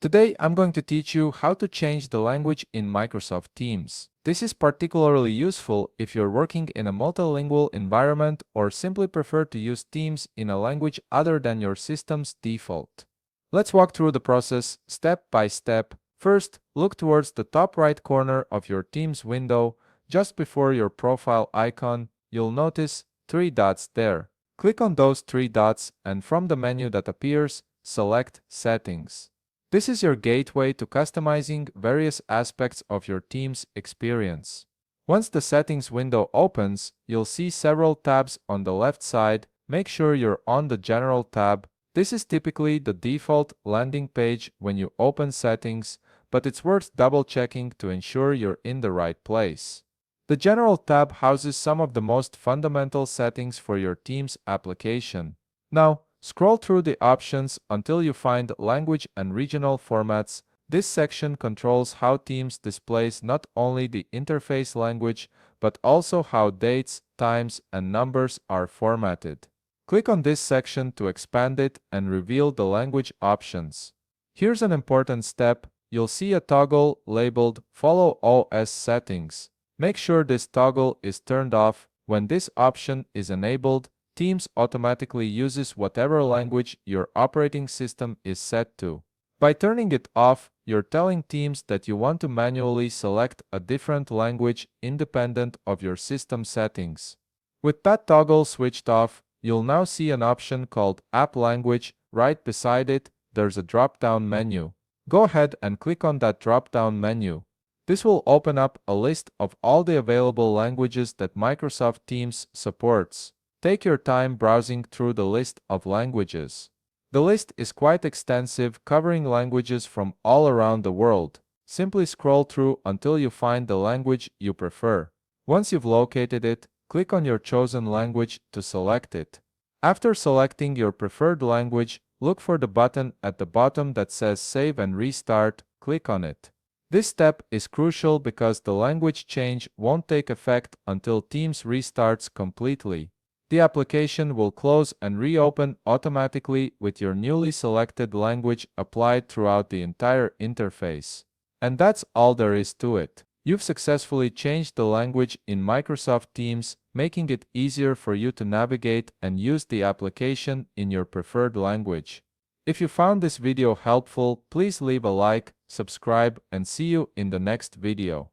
Today, I'm going to teach you how to change the language in Microsoft Teams. This is particularly useful if you're working in a multilingual environment or simply prefer to use Teams in a language other than your system's default. Let's walk through the process step by step. First, look towards the top right corner of your Teams window. Just before your profile icon, you'll notice three dots there. Click on those three dots and from the menu that appears, select Settings. This is your gateway to customizing various aspects of your Teams experience. Once the settings window opens, you'll see several tabs on the left side. Make sure you're on the General tab. This is typically the default landing page when you open settings, but it's worth double-checking to ensure you're in the right place. The General tab houses some of the most fundamental settings for your Teams application. Now, scroll through the options until you find Language and Regional Formats. This section controls how Teams displays not only the interface language, but also how dates, times, and numbers are formatted. Click on this section to expand it and reveal the language options. Here's an important step. You'll see a toggle labeled Follow OS Settings. Make sure this toggle is turned off. When this option is enabled, Teams automatically uses whatever language your operating system is set to. By turning it off, you're telling Teams that you want to manually select a different language independent of your system settings. With that toggle switched off, you'll now see an option called App Language. Right beside it, there's a drop-down menu. Go ahead and click on that drop-down menu. This will open up a list of all the available languages that Microsoft Teams supports. Take your time browsing through the list of languages. The list is quite extensive, covering languages from all around the world. Simply scroll through until you find the language you prefer. Once you've located it, click on your chosen language to select it. After selecting your preferred language, look for the button at the bottom that says Save and Restart. Click on it. This step is crucial because the language change won't take effect until Teams restarts completely. The application will close and reopen automatically with your newly selected language applied throughout the entire interface. And that's all there is to it. You've successfully changed the language in Microsoft Teams, making it easier for you to navigate and use the application in your preferred language. If you found this video helpful, please leave a like, subscribe, and see you in the next video.